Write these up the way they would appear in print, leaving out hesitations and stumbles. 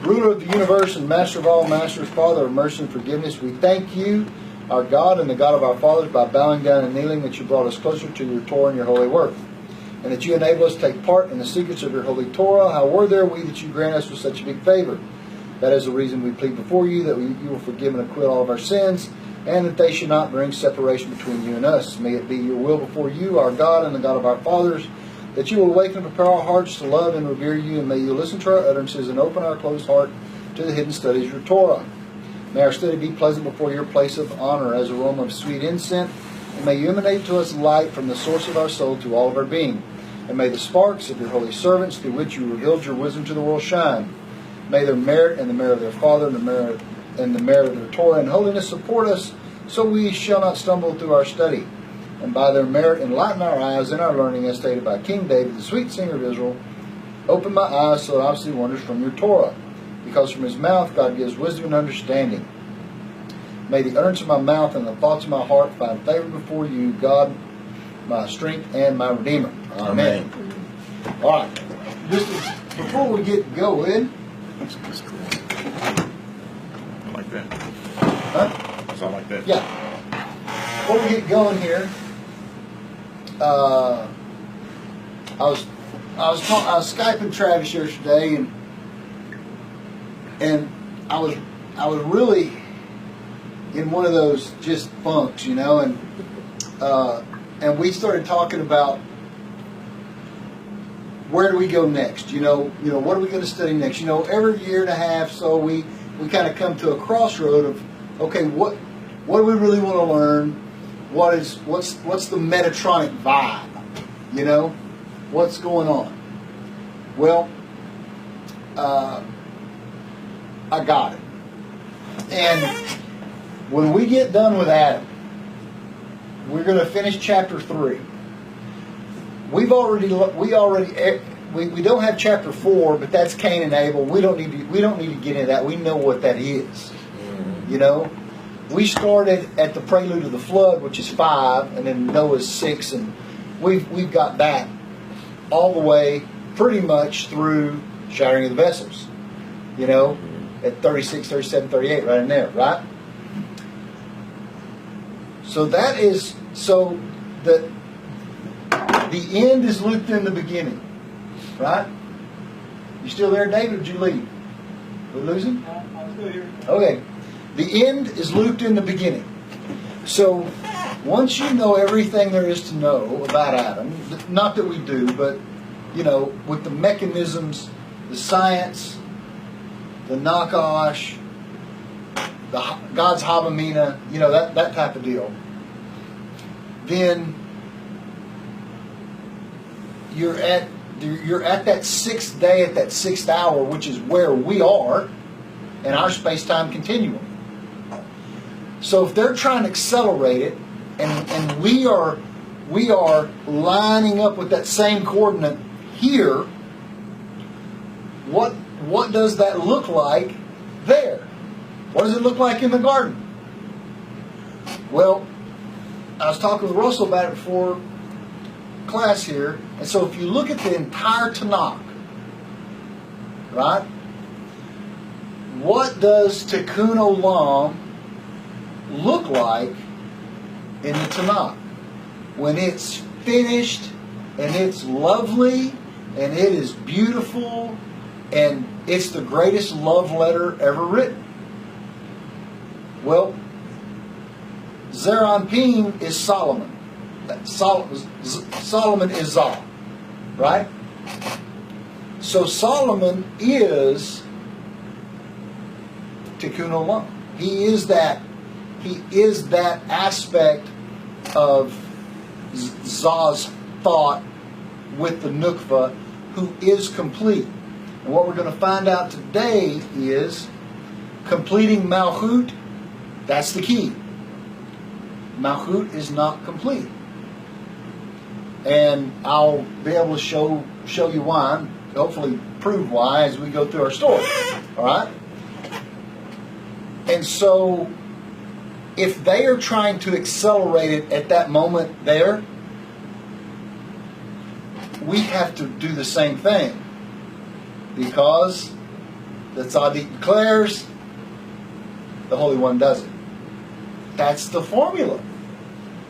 Ruler of the universe and master of all masters, Father of mercy and forgiveness, we thank you, our God and the God of our fathers, by bowing down and kneeling, that you brought us closer to your Torah and your holy word, and that you enable us to take part in the secrets of your holy Torah. How worthy are we that you grant us with such a big favor? That is the reason we plead before you, that you will forgive and acquit all of our sins, and that they should not bring separation between you and us. May it be your will before you, our God and the God of our fathers, that you will awaken and prepare our hearts to love and revere you, and may you listen to our utterances and open our closed heart to the hidden studies of your Torah. May our study be pleasant before your place of honor as aroma of sweet incense, and may you emanate to us light from the source of our soul to all of our being. And may the sparks of your holy servants, through which you revealed your wisdom to the world, shine. May their merit and the merit of their Father and the merit of their Torah and holiness support us, so we shall not stumble through our study. And by their merit enlighten our eyes in our learning, as stated by King David, the sweet singer of Israel. Open my eyes so that I see wonders from your Torah, because from his mouth God gives wisdom and understanding. May the utterance of my mouth and the thoughts of my heart find favor before you, God, my strength and my Redeemer. Amen. All right. Before we get going, That's cool. I like that. huh? I like that. Yeah. Before we get going here, I was Skyping Travis yesterday, and I was really in one of those just funks, you know, and we started talking about where do we go next, you know, what are we going to study next? You know, every year and a half, so we kind of come to a crossroad of, okay, what do we really want to learn? What's the Metatronic vibe? You know, what's going on? Well, I got it. And when we get done with Adam, we're going to finish chapter 3. We don't have chapter 4, but that's Cain and Abel. We don't need to get into that. We know what that is. You know, we started at the prelude of the flood, which is 5, and then Noah's 6, and we've got that all the way pretty much through shattering of the vessels. You know, at 36, 37, 38, right in there, right? So that is the end is looped in the beginning, right? You still there, David, or did you leave? We losing? I'm still here. Okay. The end is looped in the beginning. So once you know everything there is to know about Adam, not that we do, but, you know, with the mechanisms, the science, the Nakash, the God's Havamina, you know, that type of deal, then you're at that sixth day, at that sixth hour, which is where we are in our space-time continuum. So if they're trying to accelerate it, and we are lining up with that same coordinate here, what does that look like there? What does it look like in the garden? Well, I was talking with Russell about it before class here, and so if you look at the entire Tanakh, right? What does Tikkun Olam look like in the Tanakh? When it's finished, and it's lovely, and it is beautiful, and it's the greatest love letter ever written. Well, Zeranpin is Solomon. Solomon is Zah, right? So Solomon is Tikkun Olam. He is that aspect of Zah's thought with the Nukva, who is complete. And what we're going to find out today is completing Malchut. That's the key. Malchut is not complete. And I'll be able to show you why, and hopefully prove why as we go through our story. All right? And so, if they are trying to accelerate it at that moment there, we have to do the same thing. Because the tzaddik declares, the Holy One does it. That's the formula,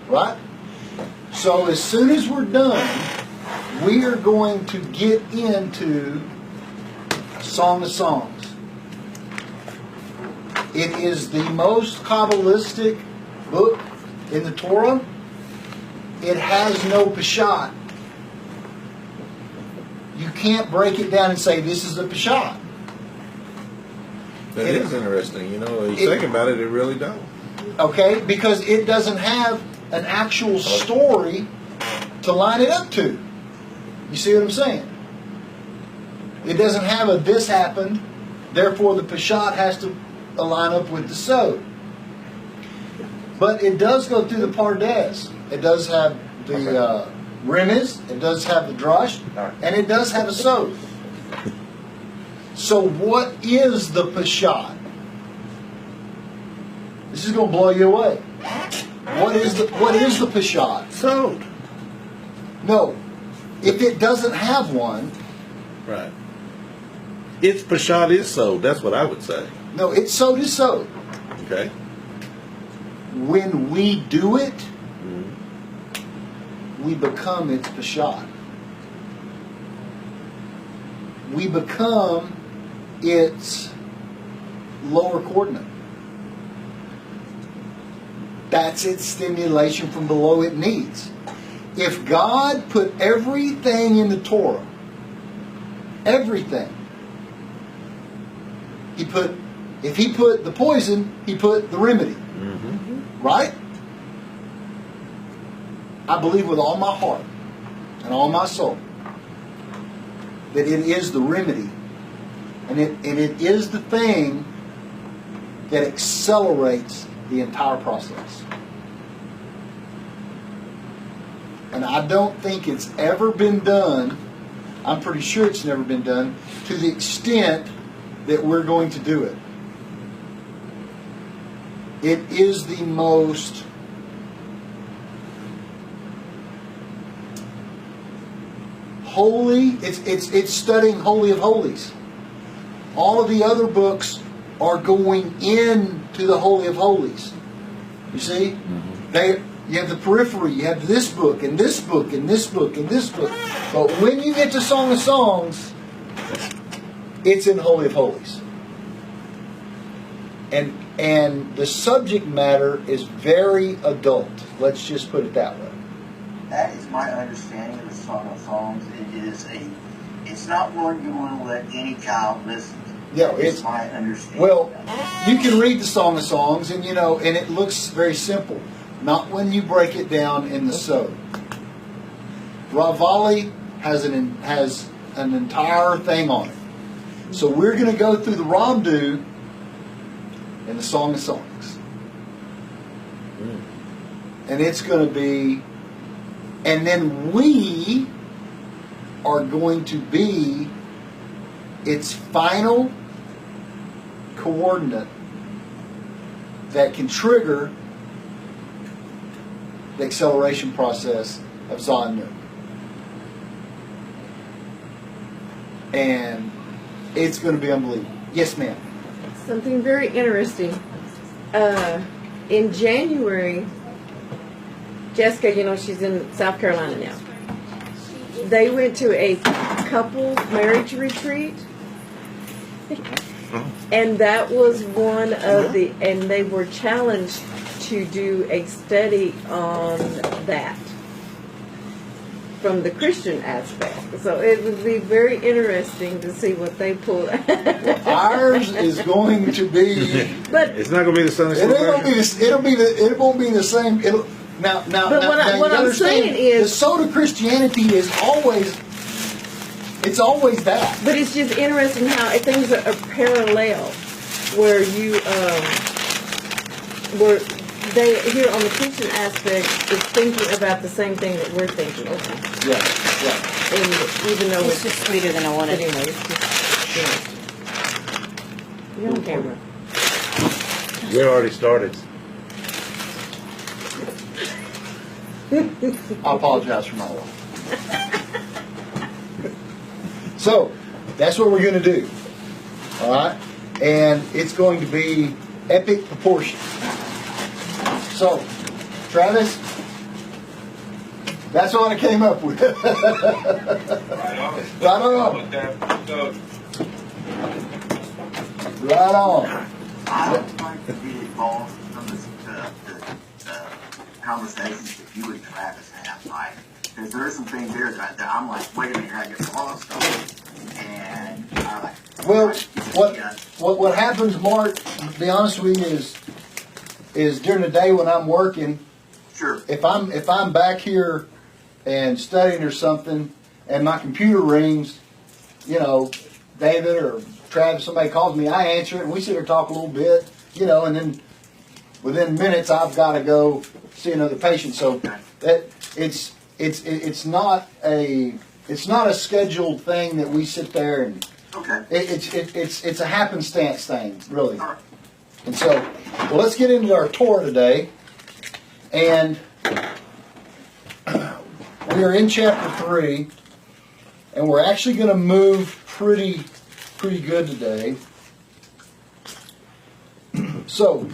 right? So as soon as we're done, we are going to get into Song of Songs. It is the most Kabbalistic book in the Torah. It has no Peshat. You can't break it down and say this is the Peshat. That is interesting. You know, you think about it, it really don't. Okay? Because it doesn't have an actual story to line it up to. You see what I'm saying? It doesn't have a this happened, therefore the Peshat has to line up with the Sod. But it does go through the Pardes. It does have the Remez, it does have the Drush, and it does have a Sod. So what is the Peshat? This is going to blow you away. What is the Peshat? So, No. If it doesn't have one, right. Its Peshat is so. That's what I would say. no, it's Sod is Sod. Okay. When we do it, we become its Peshat. We become its lower coordinate. That's its stimulation from below it needs. If God put everything in the Torah, everything, if He put the poison, He put the remedy. Right? I believe with all my heart and all my soul that it is the remedy, and it is the thing that accelerates the entire process. And I don't think it's ever been done, I'm pretty sure it's never been done, to the extent that we're going to do it. It is the most holy, it's studying Holy of Holies. All of the other books are going into the Holy of Holies. You see? You have the periphery, you have this book, and this book, and this book, and this book. But when you get to Song of Songs, it's in Holy of Holies. And the subject matter is very adult. Let's just put it that way. That is my understanding of the Song of Songs. It's not one you want to let any child listen to. Yeah, it's my understanding. Well, you can read the Song of Songs, and and it looks very simple. Not when you break it down in the Sod. Ravali has an entire thing on it. So we're going to go through the Ramdu and the Song of Songs. And it's going to be, and then we are going to be its final coordinate that can trigger the acceleration process of Zanu. And it's going to be unbelievable. Yes, ma'am. Something very interesting. In January, Jessica, she's in South Carolina now. They went to a couple marriage retreat. And that was one of and they were challenged to do a study on that from the Christian aspect. So it would be very interesting to see what they pull. Ours is going to be, but it's not going to be the Sunday school version. It won't be the same. What I'm saying is, the Sod of Christianity is always. It's always that. But it's just interesting how things are parallel, where where they here on the Christian aspect is thinking about the same thing that we're thinking. Okay. Yeah. And even though it's just sweeter than I wanted. Anyway, it's just you're on camera. We already started. I apologize for my wife. So, that's what we're going to do. All right? And it's going to be epic proportions. So, Travis, that's what I came up with. Right on. Right on. With that, so, Right on. I would like to be involved in the conversations that you and Travis have, right? Because there are some things there that I'm like, wait a minute, I get lost on. And I like. Well, what happens, Mark, to be honest with you, is during the day when I'm working, Sure. if I'm back here and studying or something, and my computer rings, you know, David or Travis, somebody calls me, I answer it, and we sit here talk a little bit, you know, and then within minutes I've got to go see another patient. So that it's not a scheduled thing that we sit there and Okay. it's a happenstance thing, really. All right. And so, well, let's get into our Torah today. And we are in chapter 3, and we're actually going to move pretty good today. So,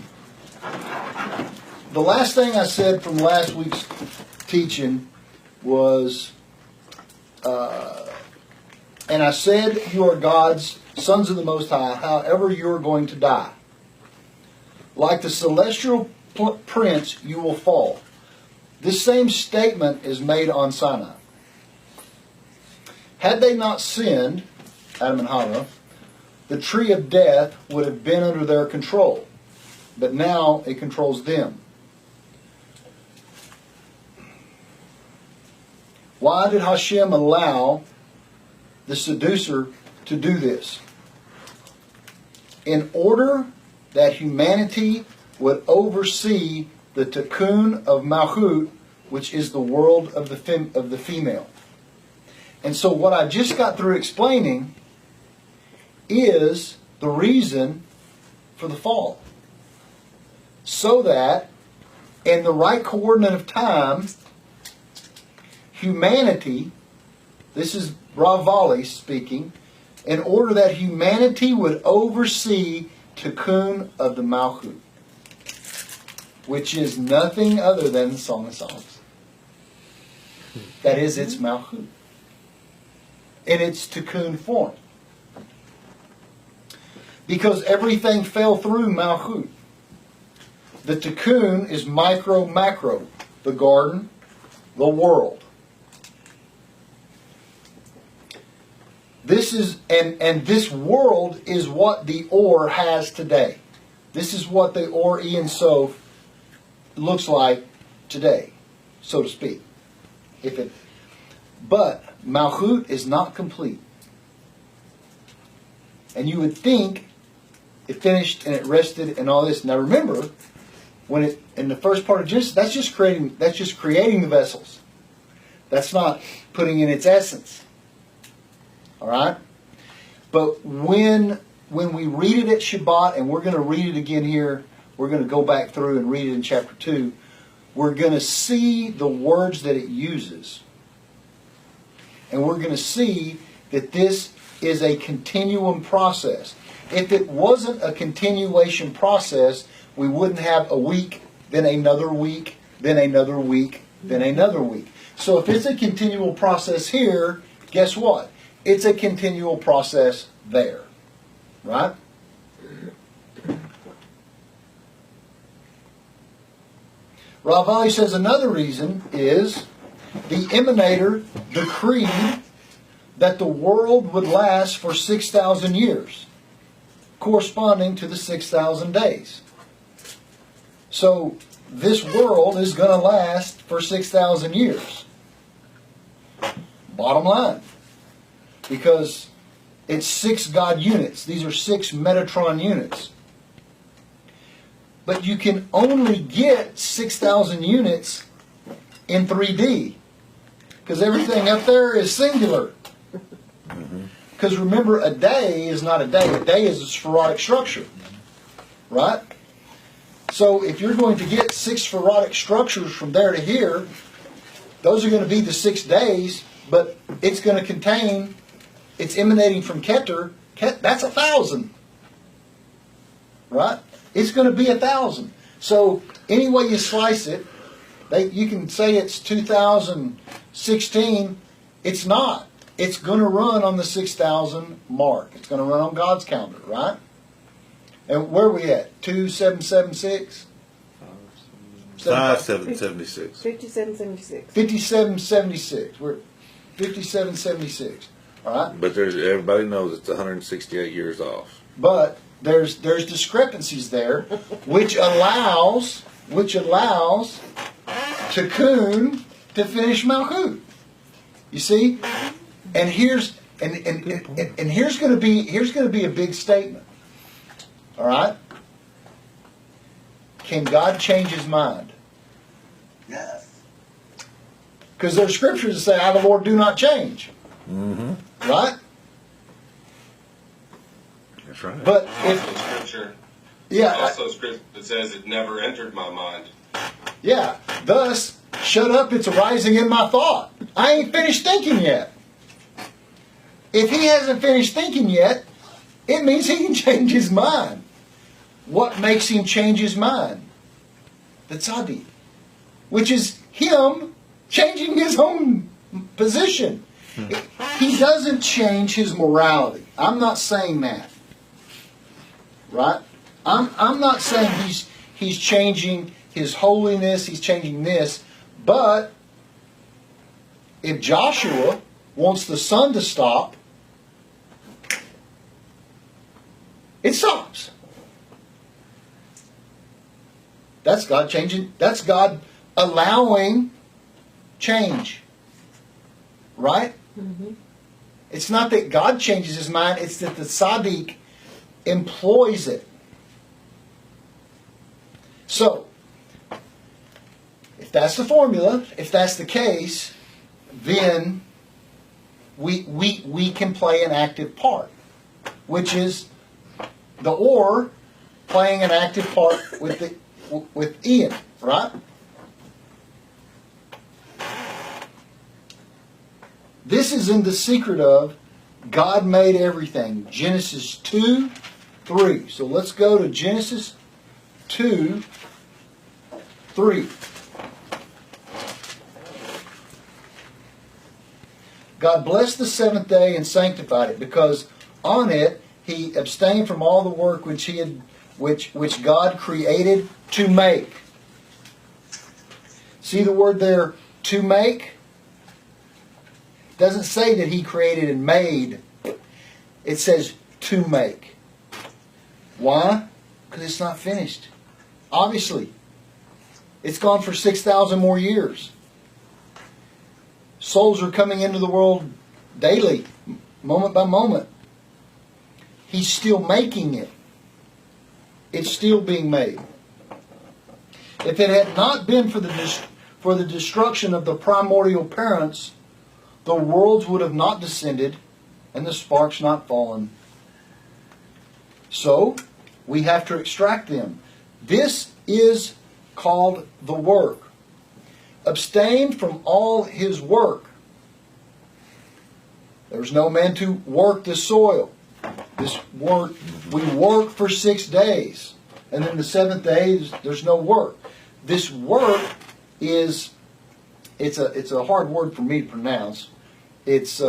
the last thing I said from last week's teaching was, and I said, you are God's sons of the Most High, however you are going to die. Like the celestial prince, you will fall. This same statement is made on Sinai. Had they not sinned, Adam and Hava, the tree of death would have been under their control. But now it controls them. Why did Hashem allow the seducer to do this? In order that humanity would oversee the tikkun of Malchut, which is the world of the female. And so what I just got through explaining is the reason for the fall. So that in the right coordinate of time, humanity, this is Ravali speaking, in order that humanity would oversee tikkun of the Malchut, which is nothing other than the Song of Songs. That is its Malchut. In its tikkun form. Because everything fell through Malchut. The tikkun is micro, macro. The garden, the world. This is, and this world is what the Or has today. This is what the Or Ein Sof looks like today, so to speak. But Malchut is not complete. And you would think it finished and it rested and all this. Now remember, when it in the first part of Genesis, that's just creating the vessels. That's not putting in its essence. All right? But when we read it at Shabbat, and we're going to read it again here, we're going to go back through and read it in chapter 2, we're going to see the words that it uses. And we're going to see that this is a continuum process. If it wasn't a continuation process, we wouldn't have a week, then another week, then another week, then another week. So if it's a continual process here, guess what? It's a continual process there. Right? Ravali says another reason is the Emanator decreed that the world would last for 6,000 years, corresponding to the 6,000 days. So this world is going to last for 6,000 years. Bottom line. Because it's 6 God units. These are 6 Metatron units. But you can only get 6,000 units in 3D. Because everything up there is singular. Because remember, a day is not a day. A day is a spheroid structure. Right? So if you're going to get 6 spheroid structures from there to here, those are going to be the 6 days, but it's going to contain, it's emanating from Keter. That's 1,000. Right? It's going to be 1,000. So any way you slice it, you can say it's 2016. It's not. It's going to run on the 6,000 mark. It's going to run on God's calendar, right? And where are we at? 2776? 5776. 5776. 5776. We're at 5776. All right? But everybody knows it's 168 years off. But there's discrepancies there, which allows Tikkun to finish Malchut. You see, and here's going to be a big statement. All right, can God change His mind? Yes. Because there are scriptures that say, "I, the Lord, do not change." Mm-hmm. Right. That's right. But Also scripture. yeah, Also scripture that says it never entered my mind. yeah. Thus, shut up, it's arising in my thought. I ain't finished thinking yet. If he hasn't finished thinking yet, it means he can change his mind. What makes him change his mind? The tzaddik. Which is him changing his own position. He doesn't change his morality. I'm not saying that. Right? I'm not saying he's changing his holiness, he's changing this, but if Joshua wants the sun to stop, it stops. That's God changing, that's God allowing change. Right? Mm-hmm. It's not that God changes his mind, it's that the tzaddik employs it. So, if that's the formula, if that's the case, then we can play an active part, which is the or playing an active part with Ian, right? This is in the secret of God made everything. Genesis 2:3. So let's go to Genesis 2:3. God blessed the seventh day and sanctified it, because on it he abstained from all the work which God created to make. See the word there, to make? It doesn't say that he created and made. It says to make. Why? Because it's not finished. Obviously. It's gone for 6,000 more years. Souls are coming into the world daily, moment by moment. He's still making it. It's still being made. If it had not been for the destruction of the primordial parents, the worlds would have not descended and the sparks not fallen. So, we have to extract them. This is called the work. Abstain from all his work. There's no man to work the soil. This work, we work for 6 days. And then the seventh day, there's no work. This work is, it's a hard word for me to pronounce. It's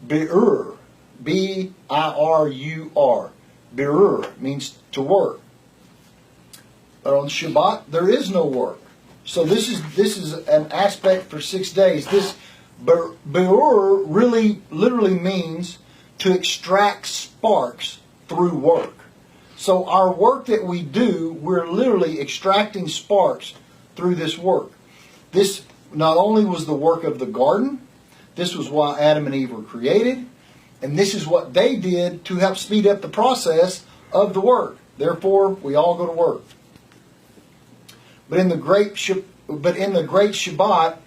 birur. B-I-R-U-R. Birur means to work. But on Shabbat, there is no work. So this is an aspect for 6 days. This birur really literally means to extract sparks through work. So our work that we do, we're literally extracting sparks through this work. This not only was the work of the garden, this was why Adam and Eve were created, and this is what they did to help speed up the process of the work. Therefore, we all go to work. But in the great Shabbat,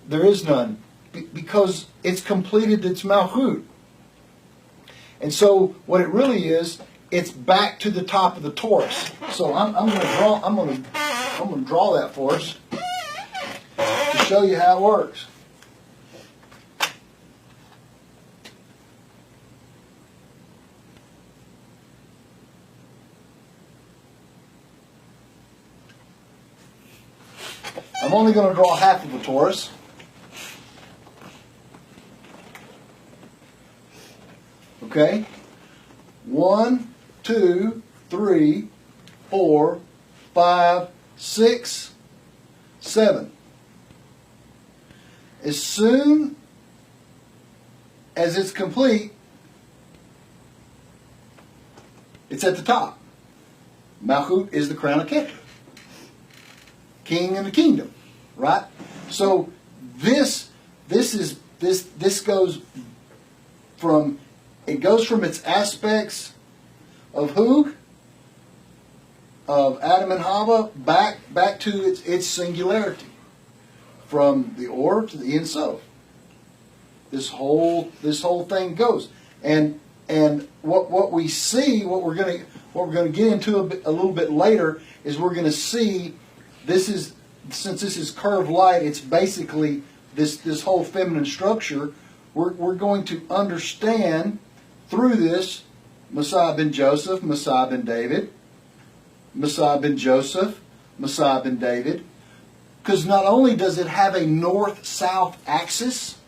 there is none, because it's completed its Malchut. And so, what it really is, it's back to the top of the torus. So I'm going to draw that for us to show you how it works. I'm only going to draw half of a torus. Okay? 1, 2, 3, 4, 5, 6, 7. As soon as it's complete, it's at the top. Malchut is the crown of Keter. King in the kingdom. Right? So this goes from its aspects of who? Of Adam and Hava back to its singularity. From the Or to the Ein Sof. This whole thing goes. And what we see, what we're gonna get into a little bit later, is we're gonna see since this is curved light, it's basically this whole feminine structure. We're going to understand through this Messiah ben Joseph, Messiah ben David, Messiah ben Joseph, Messiah ben David. Because not only does it have a north-south axis,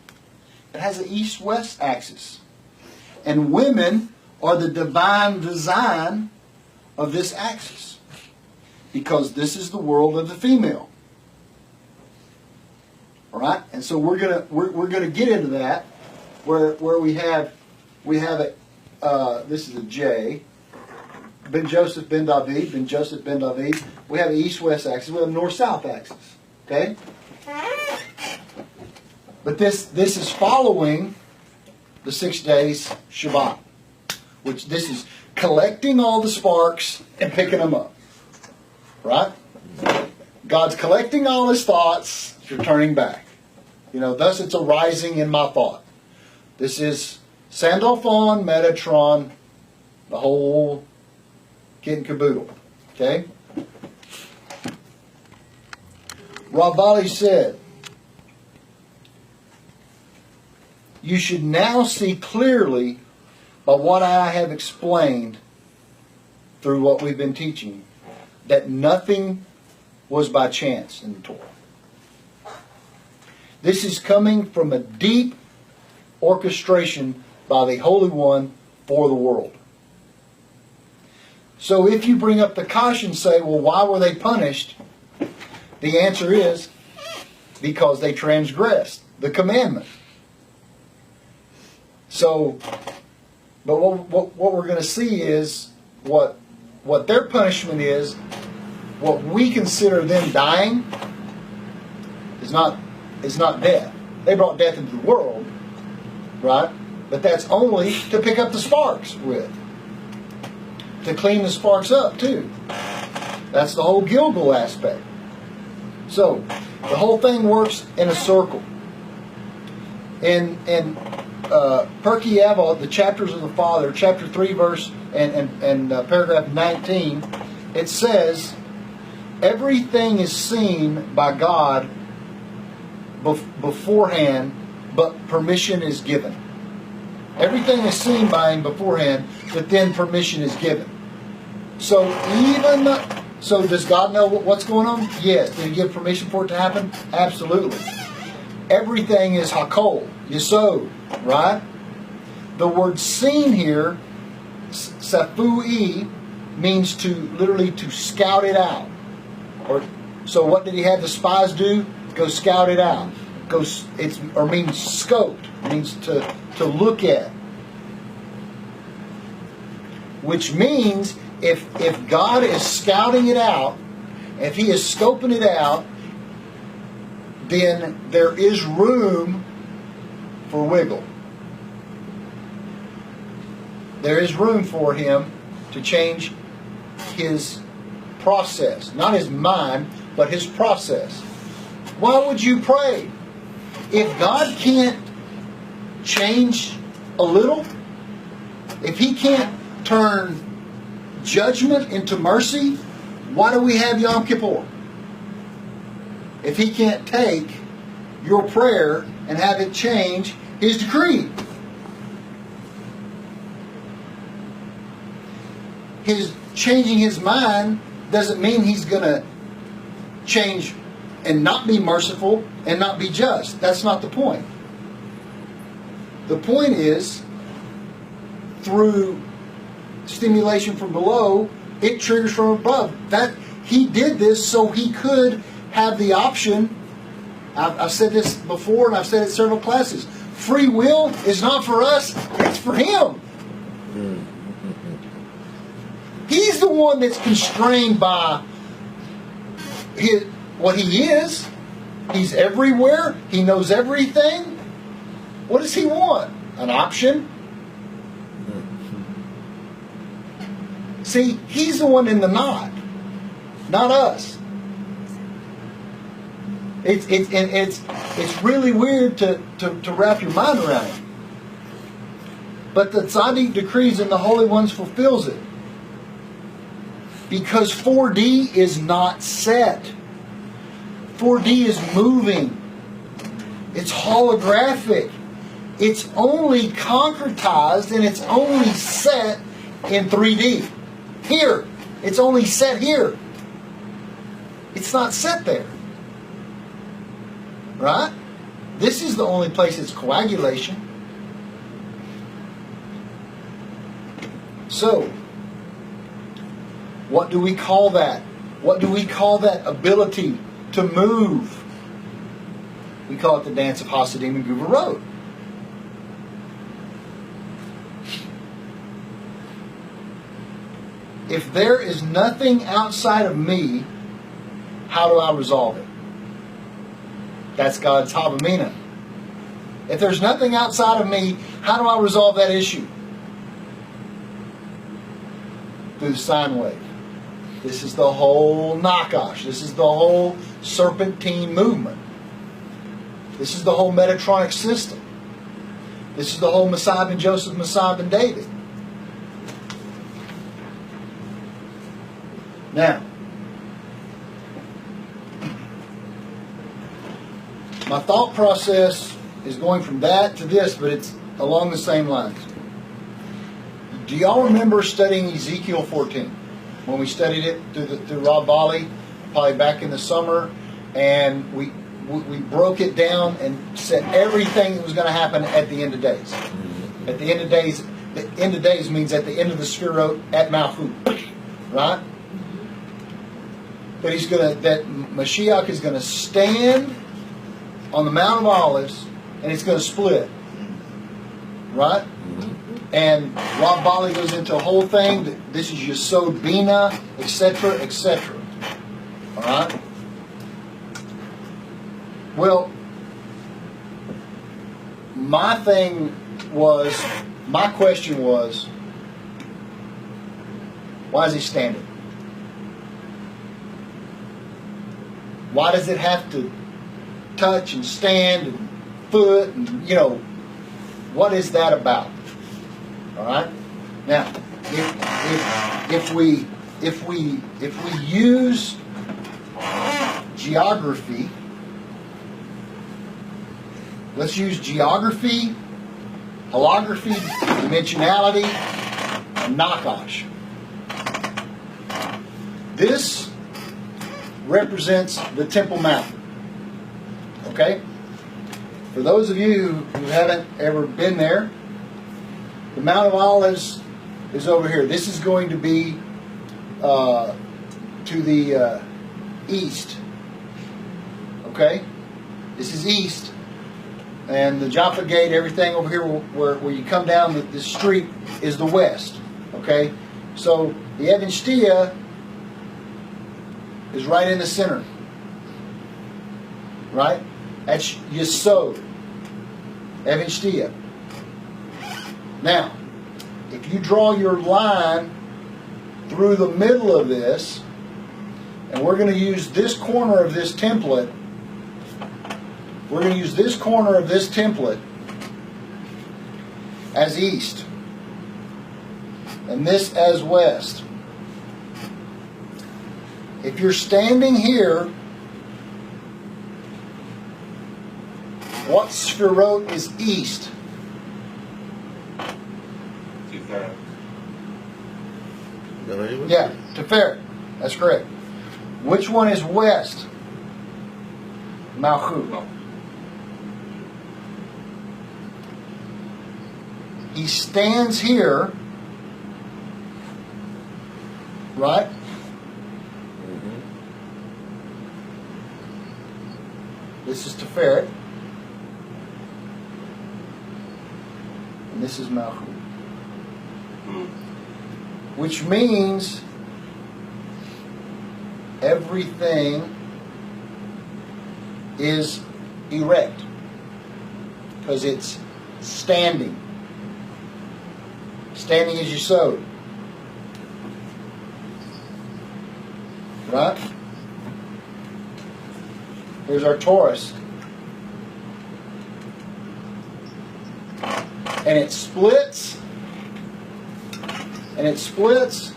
it has an east-west axis. And women are the divine design of this axis. Because this is the world of the female. All right? And so we're gonna get into that where we have it. This is a J. Ben Joseph ben David, Ben Joseph ben David. We have an east-west axis. We have a north-south axis. Okay? But this is following the 6 days Shabbat, which this is collecting all the sparks and picking them up. Right? God's collecting all his thoughts, returning back. Thus it's arising in my thought. This is Sandalphon, Metatron, the whole kit and caboodle. Okay? Ravali said, you should now see clearly by what I have explained through what we've been teaching, that nothing was by chance in the Torah. This is coming from a deep orchestration by the Holy One for the world. So if you bring up the caution and say, well, why were they punished? The answer is because they transgressed the commandment. So, but what we're going to see is what their punishment is. What we consider them dying is not death. They brought death into the world, right? But that's only to pick up the sparks with, to clean the sparks up too. That's the whole Gilgal aspect. So the whole thing works in a circle. In Pirkei Avot, the chapters of the Father, chapter 3, verse and paragraph 19, it says, everything is seen by God beforehand, but permission is given. Everything is seen by him beforehand, but then permission is given. So does God know what's going on? Yes. Did he give permission for it to happen? Absolutely. Everything is hakol, yesod, right? The word seen here, safui, means literally to scout it out. So what did he have the spies do? Go scout it out. Means scoped. It means to look at. Which means if God is scouting it out, if he is scoping it out, then there is room for wiggle. There is room for him to change his process. Not his mind, but his process. Why would you pray? If God can't change a little, if he can't turn judgment into mercy, why do we have Yom Kippur? If he can't take your prayer and have it change his decree. His changing his mind doesn't mean he's going to change and not be merciful and not be just. That's not the point. The point is, through stimulation from below, it triggers from above. That he did this so he could have the option. I've said this before, and I've said it several classes. Free will is not for us; it's for him. He's the one that's constrained by what he is. He's everywhere. He knows everything. What does he want? An option? See, he's the one in the knot, not us. It's really weird to wrap your mind around it. But the tzaddik decrees and the Holy Ones fulfills it. Because 4D is not set. 4D is moving. It's holographic. It's only concretized and it's only set in 3D. Here. It's only set here. It's not set there. Right? This is the only place it's coagulation. So, what do we call that? What do we call that ability to move? We call it the dance of Hasidim and Guvarot. If there is nothing outside of me, how do I resolve it? That's God's Havamina. If there's nothing outside of me, how do I resolve that issue? Through the sine wave. This is the whole Nakash. This is the whole serpentine movement. This is the whole Metatronic system. This is the whole Messiah ben Joseph, Messiah ben David. Now, my thought process is going from that to this, but it's along the same lines. Do y'all remember studying Ezekiel 14? When we studied it through Rob Bali, probably back in the summer, and we broke it down and said everything that was going to happen at the end of days. At the end of days, the end of days means at the end of the Sphirot at Malchut, right? That Mashiach is going to stand on the Mount of Olives, and it's going to split, right? And Rob Bali goes into a whole thing that this is Yesod Bina, etc., etc. All right. Well, my question was, why is he standing? Why does it have to touch and stand and foot and, what is that about? All right. Now, if we use geography, let's use geography, holography, dimensionality, and Nakash. This represents the Temple Mount. Okay? For those of you who haven't ever been there, the Mount of Olives is over here. This is going to be to the east. Okay? This is east. And the Jaffa Gate, everything over here where you come down the street is the west. Okay? So the Even Shtia is right in the center. Right? That's Yesod. Even Shtia. Now, if you draw your line through the middle of this, and we're going to use this corner of this template, as east, and this as west. If you're standing here, what Sphirot is east? Tiferet. Yeah, Tiferet. That's correct. Which one is west? Malchut. He stands here, right? This is Teferet. And this is Malchut. Which means everything is erect. Because it's standing. Standing as you sowed. Right? Here's our torus. And it splits. And it splits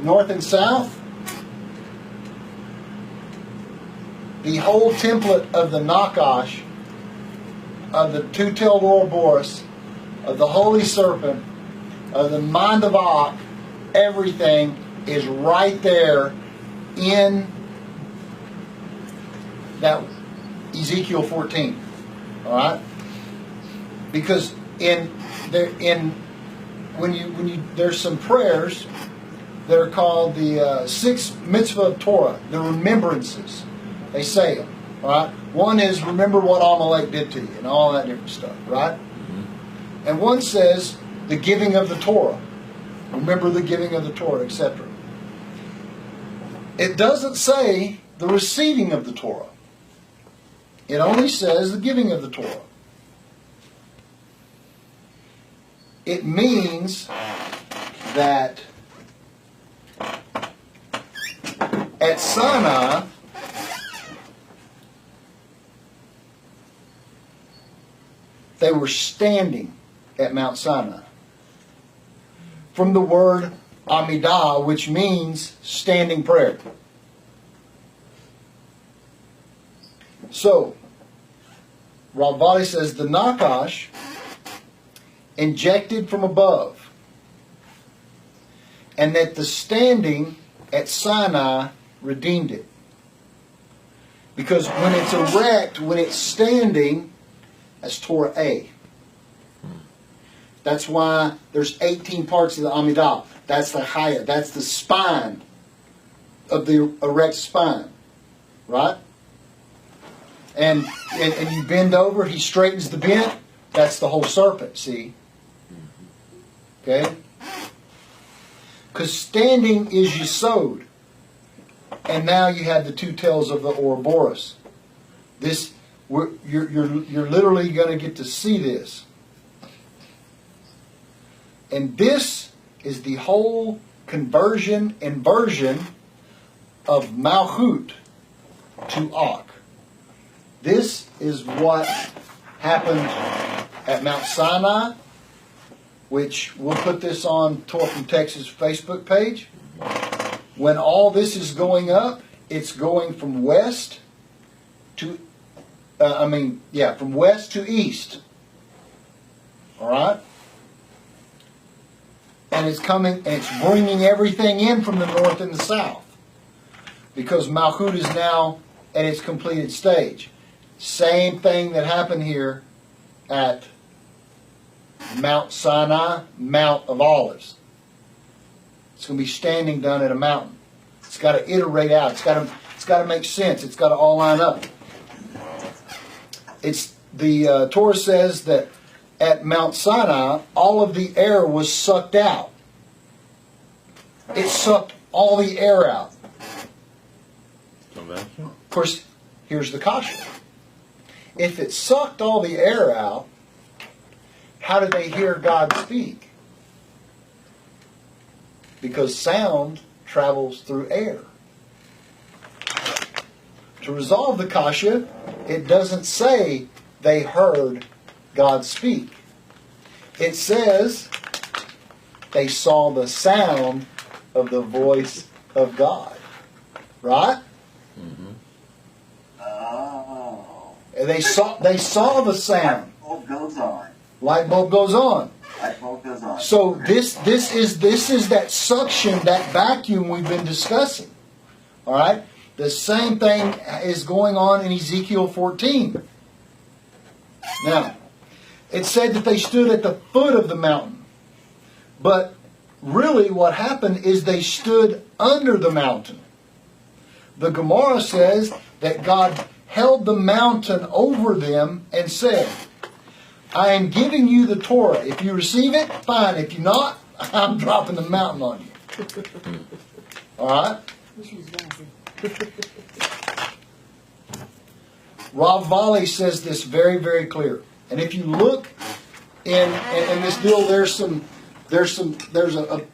north and south. The whole template of the Nakash, of the two-tailed Ouroboros, of the Holy Serpent, of the Mind of Og, everything is right there in that Ezekiel 14. All right? Because when there's some prayers that are called the 6 mitzvah of Torah, the remembrances. They say them, right? One is remember what Amalek did to you and all that different stuff, right? And one says the giving of the Torah. Remember the giving of the Torah, etc. It doesn't say the receiving of the Torah. It only says the giving of the Torah. It means that at Sinai, they were standing at Mount Sinai. From the word Amidah, which means standing prayer. So, Ravali says the Nakash injected from above, and that the standing at Sinai redeemed it. Because when it's erect, when it's standing, that's Torah A. That's why there's 18 parts of the Amidah. That's the Chaya. That's the spine of the erect spine. Right? And you bend over, he straightens the bent. That's the whole serpent, see? Okay? Because standing is Yesod. And now you have the two tails of the Ouroboros. You're literally going to get to see this. And this is the whole conversion, inversion of Malchut to Og. This is what happened at Mount Sinai, which we'll put this on Torah from Texas Facebook page. When all this is going up, it's going from west to from west to east. All right? And it's coming, and it's bringing everything in from the north and the south. Because Malchut is now at its completed stage. Same thing that happened here at Mount Sinai, Mount of Olives. It's going to be standing done at a mountain. It's got to iterate out. It's got to make sense. It's got to all line up. The Torah says that at Mount Sinai, all of the air was sucked out. It sucked all the air out. Of course, here's the kasha. If it sucked all the air out, how did they hear God speak? Because sound travels through air. To resolve the kasha, it doesn't say they heard God speak. It says they saw the sound of the voice of God. Right? Mm-hmm. Oh. And they saw the sound. Light bulb goes on. Light bulb goes on. Light bulb goes on. So this is that suction, that vacuum we've been discussing. All right? The same thing is going on in Ezekiel 14. Now, it said that they stood at the foot of the mountain. But really what happened is they stood under the mountain. The Gemara says that God held the mountain over them and said, I am giving you the Torah. If you receive it, fine. If you not, I'm dropping the mountain on you. All right? Rav Valley says this very, very clear. And if you look in this deal, there's a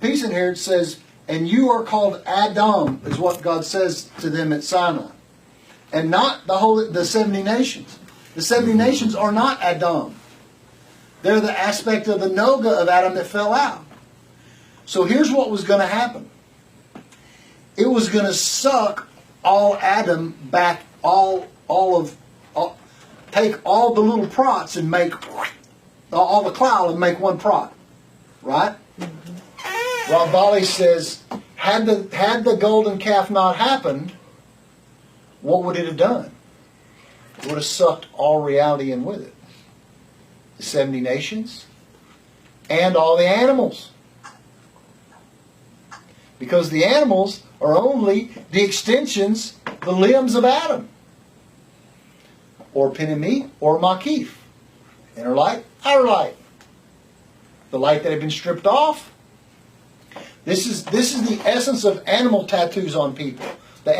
piece in here that says, and you are called Adam, is what God says to them at Sinai. And not the 70 nations. The 70 nations are not Adam. They're the aspect of the Noga of Adam that fell out. So here's what was going to happen. It was going to suck all Adam back, take all the little prots and make all the cloud and make one prot. Right? Rav Bali says, had the golden calf not happened, what would it have done? It would have sucked all reality in with it. The 70 nations and all the animals. Because the animals are only the extensions, the limbs of Adam. Or Pinami, or Makif. Inner light, outer light. The light that had been stripped off. This is the essence of animal tattoos on people. The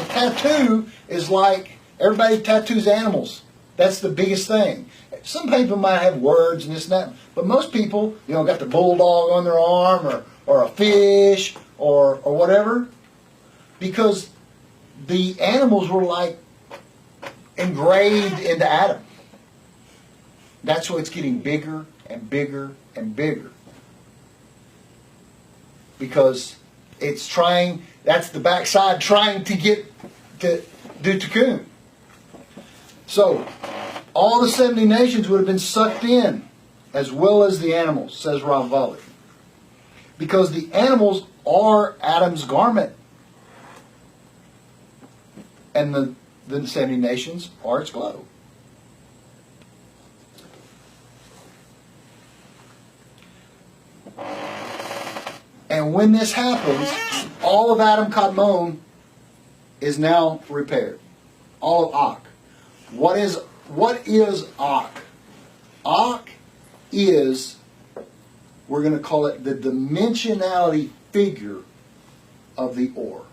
tattoo is like, everybody tattoos animals. That's the biggest thing. Some people might have words and this and that, but most people, got the bulldog on their arm or a fish or whatever, because the animals were like engraved into Adam. That's why it's getting bigger and bigger and bigger. Because it's that's the backside trying to get to do tikkun. So, all the 70 nations would have been sucked in, as well as the animals, says Rav Vali. Because the animals are Adam's garment. And the 70 nations are its glow. And when this happens, all of Adam Kadmon is now repaired. All of Ak. What is Ak? Ak is, we're going to call it the dimensionality figure of the Or.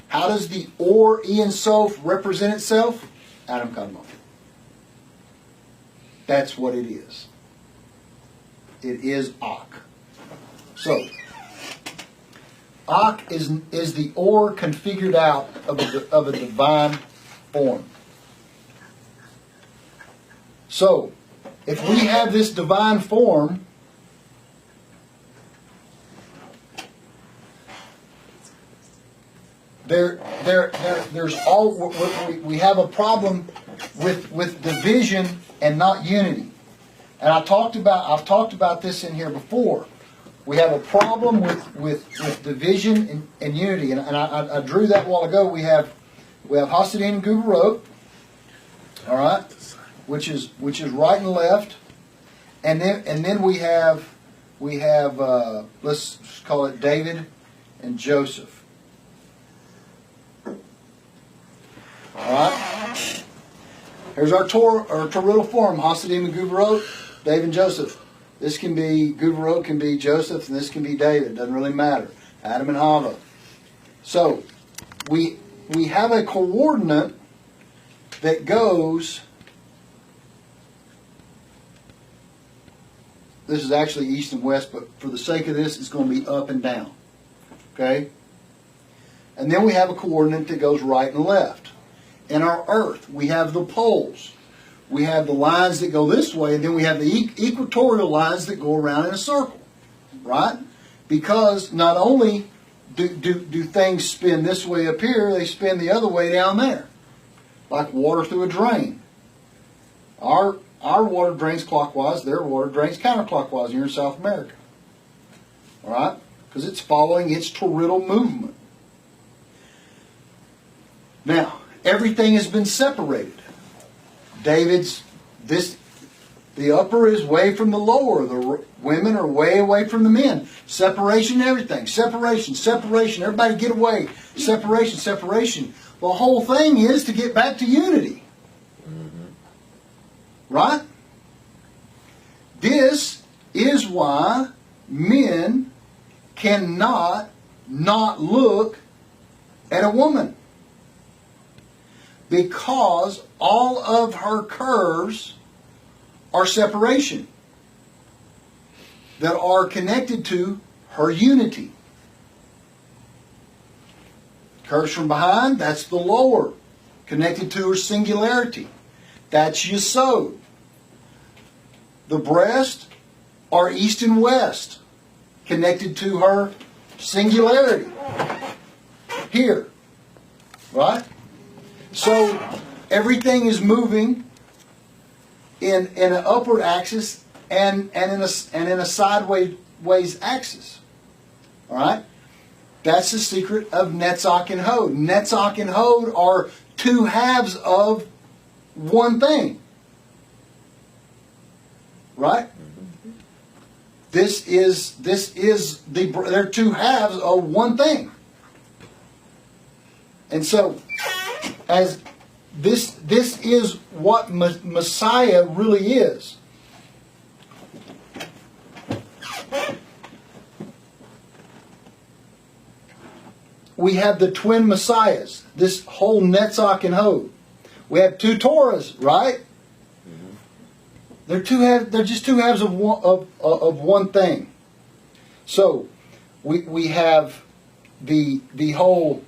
How does the Or, Ein Sof, represent itself? Adam Kadmon. That's what it is. It is Ak. So, Ak is the Or configured out of a divine form. So, if we have this divine form, there's all we have a problem with division and not unity. And I've talked about this in here before. We have a problem with division and unity, and I drew that a while ago. We have Hasidim and Gubarot, all right, which is right and left, and then we have let's call it David and Joseph, all right. Here's our Torah form: Hasidim and Gubarot, David and Joseph. This can be, Gubarot can be Joseph, and this can be David. Doesn't really matter. Adam and Hava. So, we have a coordinate that goes, this is actually east and west, but for the sake of this, it's going to be up and down. Okay? And then we have a coordinate that goes right and left. In our earth, we have the poles. We have the lines that go this way, and then we have the equatorial lines that go around in a circle, right? Because not only do things spin this way up here, they spin the other way down there, like water through a drain. Our water drains clockwise, their water drains counterclockwise here in South America, all right? Because it's following its torrential movement. Now, everything has been separated. The upper is way from the lower. The women are way away from the men. Separation, everything. Separation, separation. Everybody get away. Separation, separation. The whole thing is to get back to unity. Right? This is why men cannot not look at a woman. Because all of her curves are separation that are connected to her unity. Curves from behind, that's the lower, connected to her singularity. That's Yesod. The breast are east and west, connected to her singularity. Here, right? So everything is moving in an upward axis and in a sideways axis. All right? That's the secret of Netzach and Hod. Netzach and Hod are two halves of one thing. Right? They're two halves of one thing. And so, as this is what Messiah really is. We have the twin Messiahs. This whole Netzach and Hod. We have two Torahs, right? They're just two halves of one thing. So we have the whole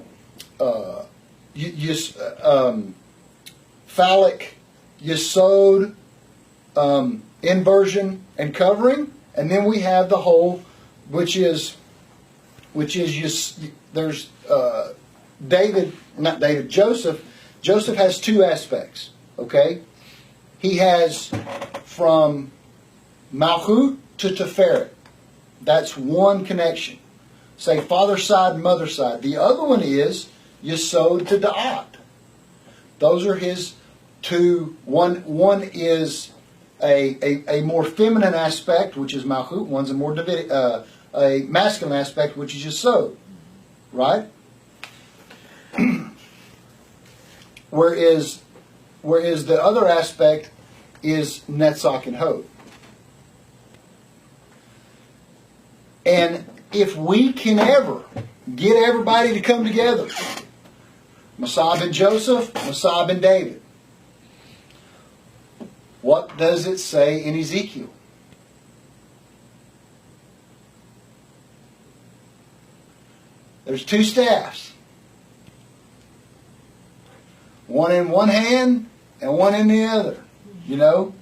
phallic Yesod inversion and covering, and then we have the whole, which is there's Joseph. Joseph has two aspects. Okay, he has from Malchut to Tiferet. That's one connection. Say father side, mother side. The other one is Yesod to Da'at. Those are his two. One is a more feminine aspect, which is Malchut. One's a more Davidic, a masculine aspect, which is Yesod. Right? Whereas the other aspect is Netzach and Hod. And if we can ever get everybody to come together, Messiah ben Joseph, Messiah ben David, what does it say in Ezekiel? There's two staffs. One in one hand and one in the other. You know?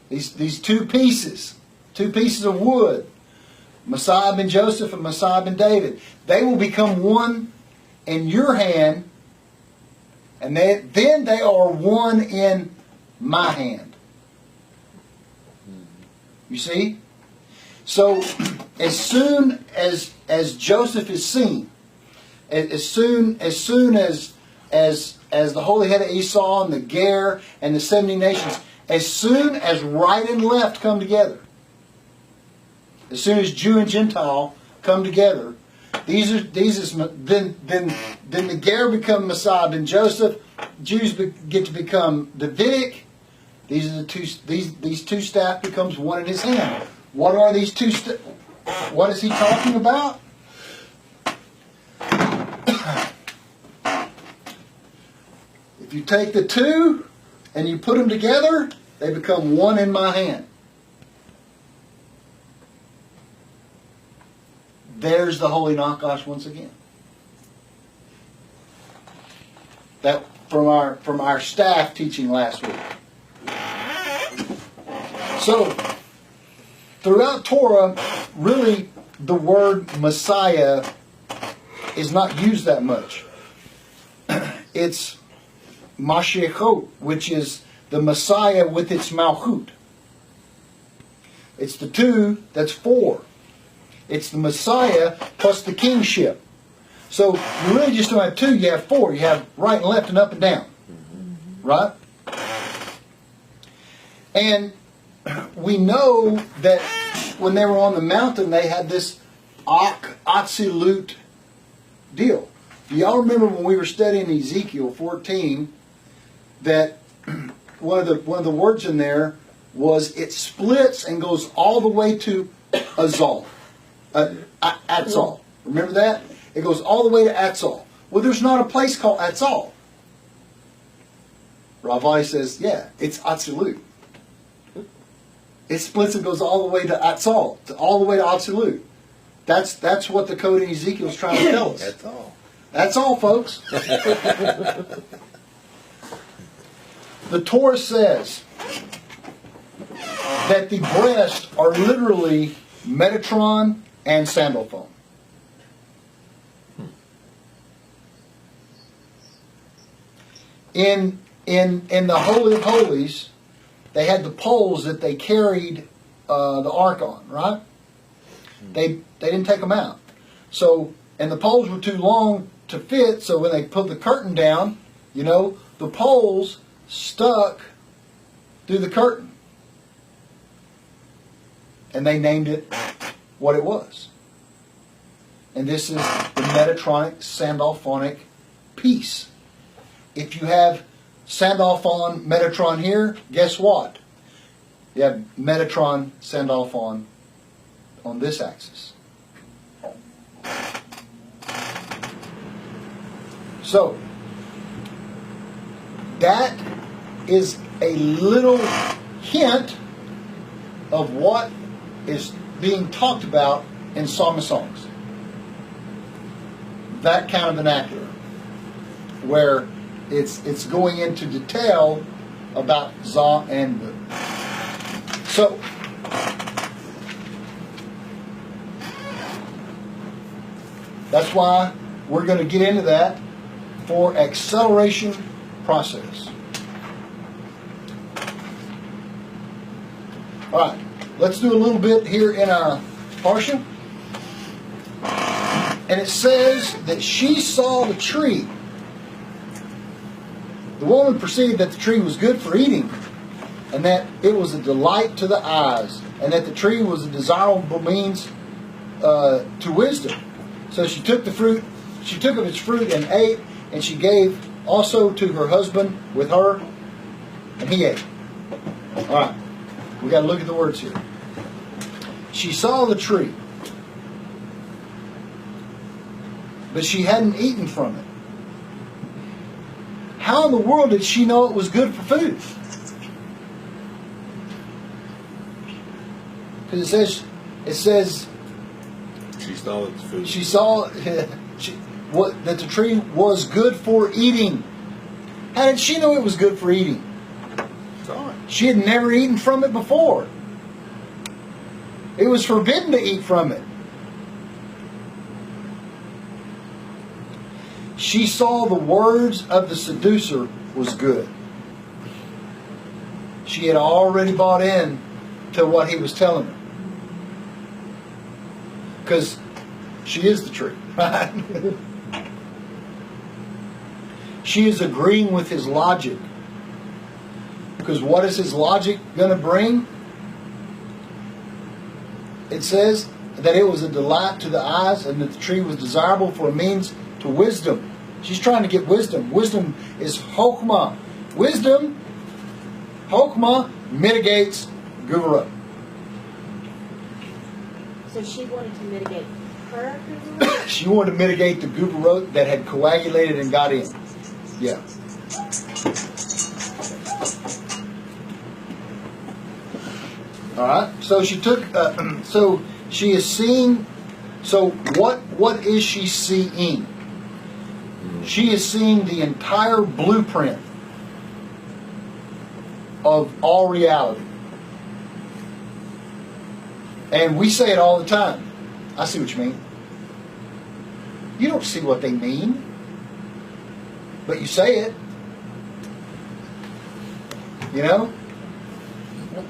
These two pieces of wood. Messiah ben Joseph and Messiah ben David. They will become one in your hand, and then they are one in my hand. You see? So as soon as Joseph is seen, as soon as the holy head of Esau and the Ger and the 70 nations, as soon as right and left come together, as soon as Jew and Gentile come together, then the Ger become Messiah ben Joseph. Jews get to become Davidic. These two staff becomes one in his hand. What are these two? What is he talking about? If you take the two and you put them together, they become one in my hand. There's the Holy Nakash once again. That from our staff teaching last week. So throughout Torah, really the word Messiah is not used that much. It's Mashiachot, which is the Messiah with its Malchut. It's the two, that's four. It's the Messiah plus the kingship. So you really just don't have two, you have four. You have right and left and up and down. Right? And we know that when they were on the mountain, they had this absolute deal. Do y'all remember when we were studying Ezekiel 14 that one of the words in there was it splits and goes all the way to Azal, Atzal. Remember that? It goes all the way to Atzal. Well, there's not a place called Atzal. Ravai says, yeah, it's Atzilut. It splits and goes all the way to Atzal, all the way to Atzilut. That's what the code in Ezekiel is trying to tell us. That's all. That's all, folks. The Torah says that the breasts are literally Metatron and Sandalphon. In the Holy of Holies, they had the poles that they carried the ark on, right? They didn't take them out. So, and the poles were too long to fit, so when they put the curtain down, the poles stuck through the curtain. And they named it what it was. And this is the Metatronic Sandalphonic piece. If you have Sandalphon, Metatron here, guess what? You have Metatron, Sandalphon on this axis. So, that is a little hint of what is being talked about in Song of Songs. That kind of vernacular, where it's going into detail about Za and Bu. So, that's why we're going to get into that for acceleration process. All right, let's do a little bit here in our Parsha. And it says that she saw the tree. The woman perceived that the tree was good for eating, and that it was a delight to the eyes, and that the tree was a desirable means to wisdom. So she took the fruit, she took of its fruit and ate, and she gave also to her husband with her, and he ate. All right, we got to look at the words here. She saw the tree, but she hadn't eaten from it. How in the world did she know it was good for food? Because it says She saw its food. she saw that the tree was good for eating. How did she know it was good for eating? Saw it. She had never eaten from it before. It was forbidden to eat from it. She saw the words of the seducer was good. She had already bought in to what he was telling her. Because she is the tree, right? She is agreeing with his logic. Because what is his logic going to bring? It says that it was a delight to the eyes and that the tree was desirable for a means to wisdom. She's trying to get wisdom. Wisdom is Chokmah. Wisdom, Chokmah, mitigates Gevurah. So she wanted to mitigate her Gevurah? She wanted to mitigate the Gevurah that had coagulated and got in. Yeah. All right. So she took. So she is seeing. So what is she seeing? She is seeing the entire blueprint of all reality. And we say it all the time. I see what you mean. You don't see what they mean, but you say it. You know?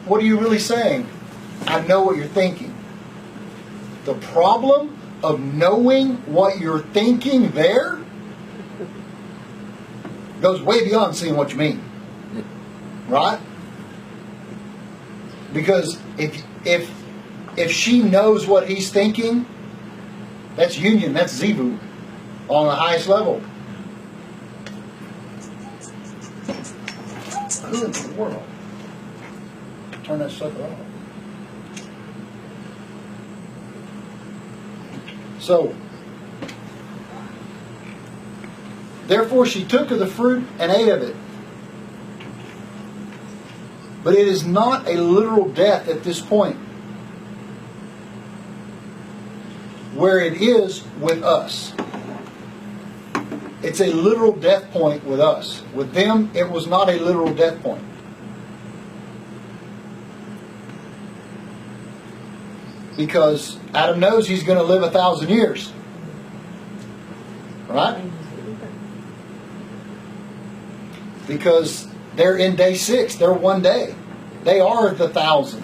What are you really saying? I know what you're thinking. The problem of knowing what you're thinking there goes way beyond seeing what you mean. Right? Because if she knows what he's thinking, that's union, that's zivu on the highest level. Who in the world? Turn that sucker off. So, therefore she took of the fruit and ate of it. But it is not a literal death at this point, where it is with us. It's a literal death point with us. With them, it was not a literal death point. Because Adam knows he's going to live 1,000 years. Right? Because they're in day 6. They're one day. They are the 1,000.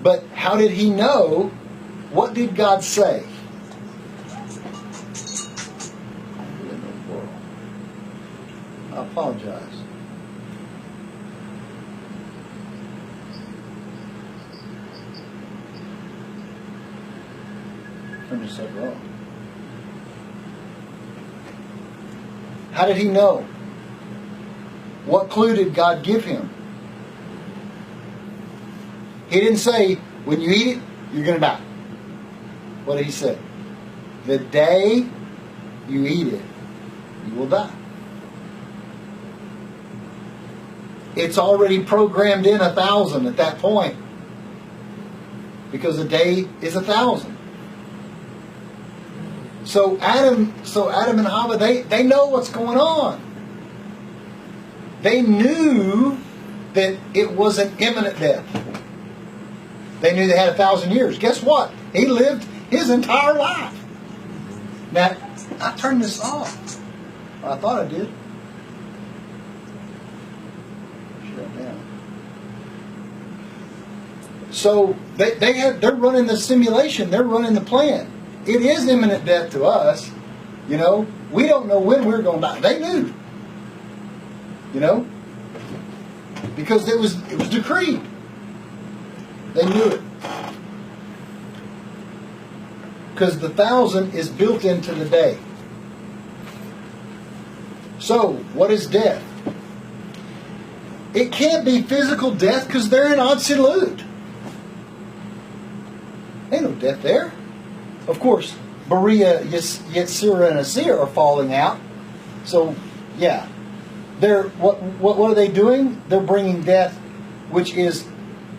But how did he know? What did God say? I apologize. Turn this sucker off. How did he know? What clue did God give him? He didn't say, when you eat it, you're going to die. What did he say? The day you eat it, you will die. It's already programmed in 1,000 at that point. Because a day is 1,000. So Adam and Hava, they know what's going on. They knew that it was an imminent death. They knew they had 1,000 years. Guess what? He lived his entire life. Now, I turned this off. I thought I did. Shut down. So they're running the simulation. They're running the plan. It is imminent death to us. You know, we don't know when we're going to die. They knew. You know, because it was decreed. They knew it. Because the 1,000 is built into the day. So, what is death? It can't be physical death because they're in absolute. Ain't no death there. Of course, Berea, Yetzirah, and Asir are falling out. So, yeah. What are they doing? They're bringing death, which is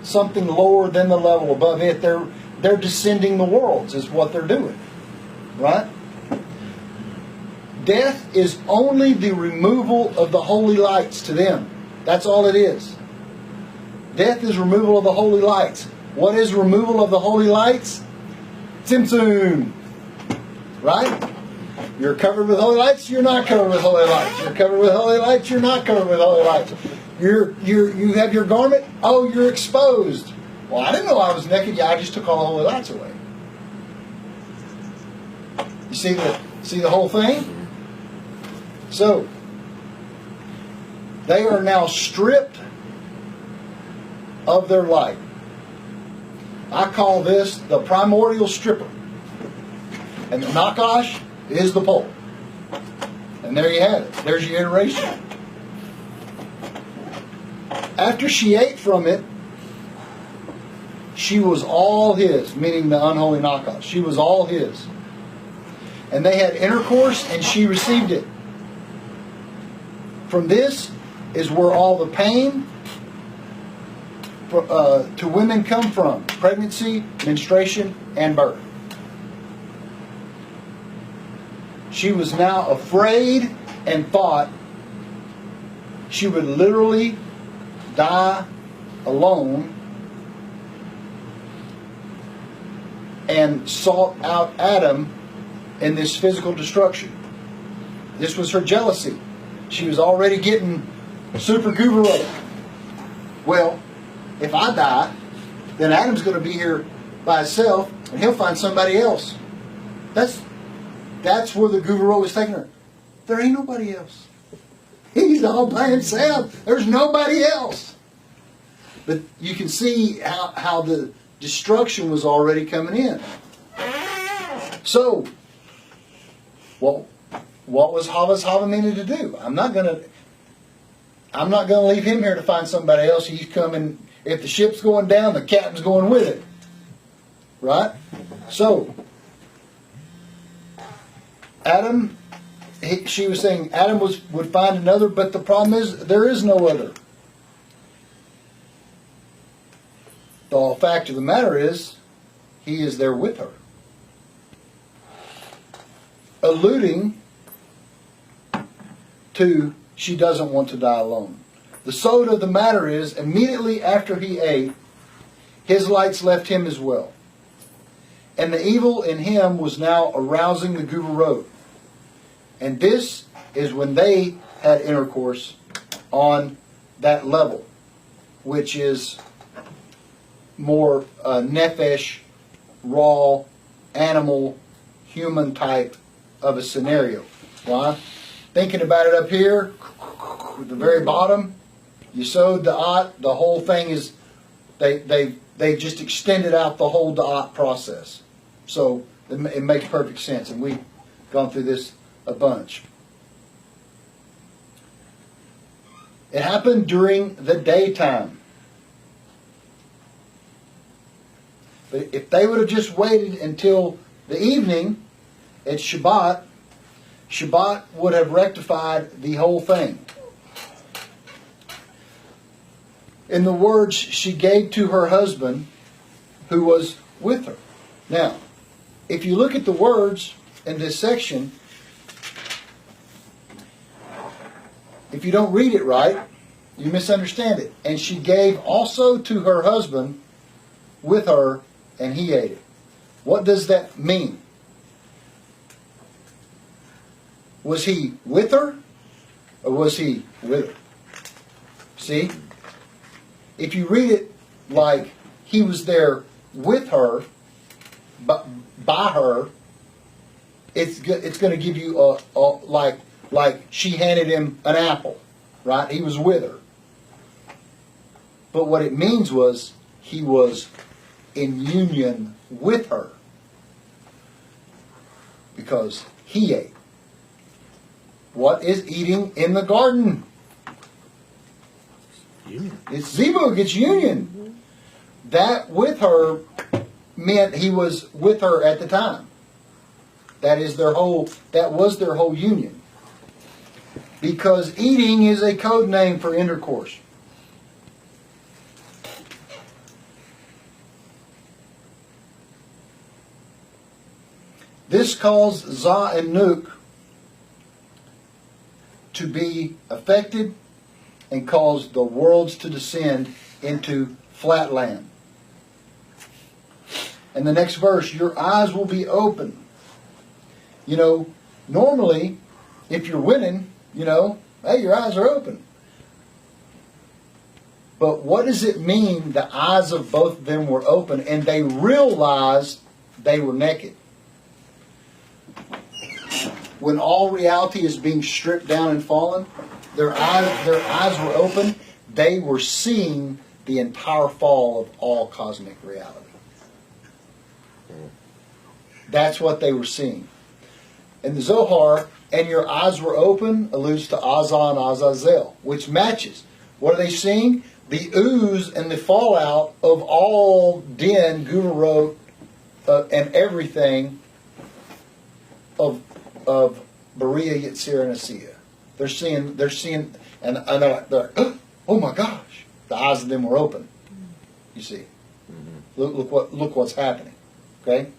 something lower than the level above it. They're descending the worlds is what they're doing. Right? Death is only the removal of the holy lights to them. That's all it is. Death is removal of the holy lights. What is removal of the holy lights? Tzimtzum. Right? You're covered with holy lights, you're not covered with holy lights. You're covered with holy lights, you're not covered with holy lights. You have your garment, oh, you're exposed. Well, I didn't know I was naked, yeah, I just took all the holy lights away. You see the whole thing? So, they are now stripped of their light. I call this the primordial stripper. And the Nakash is the pole. And there you have it. There's your iteration. After she ate from it, she was all his, meaning the unholy Nakash. She was all his. And they had intercourse and she received it. From this is where all the pain to women come from. Pregnancy, menstruation, and birth. She was now afraid and thought she would literally die alone and sought out Adam in this physical destruction. This was her jealousy. She was already getting Super Guru. Well, if I die, then Adam's going to be here by himself, and he'll find somebody else. That's where the Guru is taking her. There ain't nobody else. He's all by himself. There's nobody else. But you can see how the destruction was already coming in. So, what was Hava meaning to do? I'm not gonna leave him here to find somebody else. He's coming. If the ship's going down, the captain's going with it. Right? So, Adam, she was saying Adam would find another, but the problem is there is no other. The fact of the matter is, he is there with her. Alluding to she doesn't want to die alone. The soul of the matter is, immediately after he ate, his lights left him as well. And the evil in him was now arousing the Guru. And this is when they had intercourse on that level, which is more nephesh, raw, animal, human type of a scenario. Why? Thinking about it up here, at the very bottom, Yesod Da'at, the whole thing is, they just extended out the whole Da'at process. So it makes perfect sense, and we've gone through this a bunch. It happened during the daytime. But if they would have just waited until the evening at Shabbat, Shabbat would have rectified the whole thing. In the words she gave to her husband who was with her. Now, if you look at the words in this section, if you don't read it right, you misunderstand it. And she gave also to her husband with her, and he ate it. What does that mean? Was he with her, or was he with her? See? If you read it like he was there with her, but by her, it's going to give you like she handed him an apple, right? He was with her. But what it means was he was in union with her because he ate. What is eating in the garden? Union. It's zibug, it's union. Mm-hmm. That with her meant he was with her at the time. That was their whole union. Because eating is a code name for intercourse. This caused Za and Nuk to be affected and caused the worlds to descend into flat land. And the next verse, your eyes will be open. You know, normally, if you're winning, you know, hey, your eyes are open. But what does it mean the eyes of both of them were open and they realized they were naked? When all reality is being stripped down and fallen, their eyes were open. They were seeing the entire fall of all cosmic reality. That's what they were seeing. In the Zohar, and your eyes were open, alludes to Azah and Azazel, which matches. What are they seeing? The ooze and the fallout of all Din, Gururot, and everything of Berea, Yetzirah, and Asiya. They're seeing, and they're like, oh my gosh, the eyes of them were open. You see, look what's happening. Okay.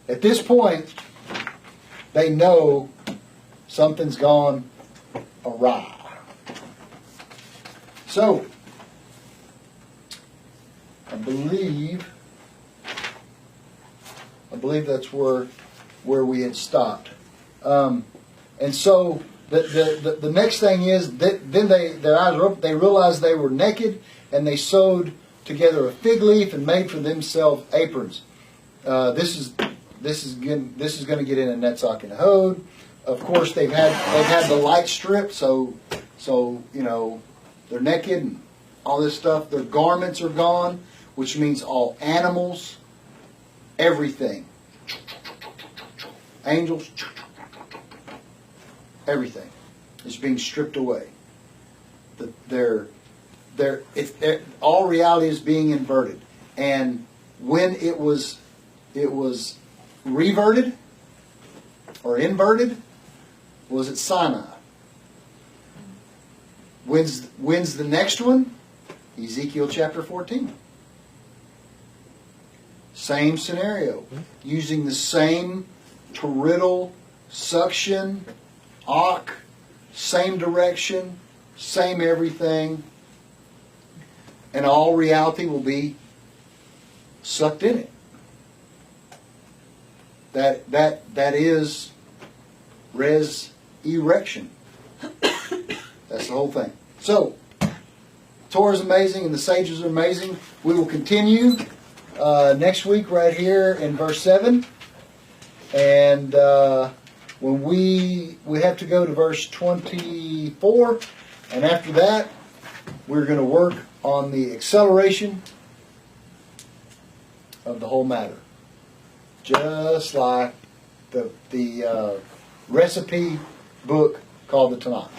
At this point, they know something's gone awry. So, I believe that's where we had stopped. And so The next thing is that then their eyes were open. They realized they were naked, and they sewed together a fig leaf and made for themselves aprons. This is going to get in Netzach and Hod. Of course, they've had the light strip, so you know they're naked and all this stuff. Their garments are gone, which means all animals, everything, angels, everything is being stripped away. All reality is being inverted, and when it was reverted or inverted, was at Sinai. When's the next one? Ezekiel chapter 14. Same scenario, using the same teridal, suction, arc, same direction, same everything, and all reality will be sucked in it. That is resurrection. That's the whole thing. So, Torah is amazing and the sages are amazing. We will continue next week right here in verse 7. And when we have to go to verse 24. And after that, we're going to work on the acceleration of the whole matter. Just like the recipe book called the Tanakh.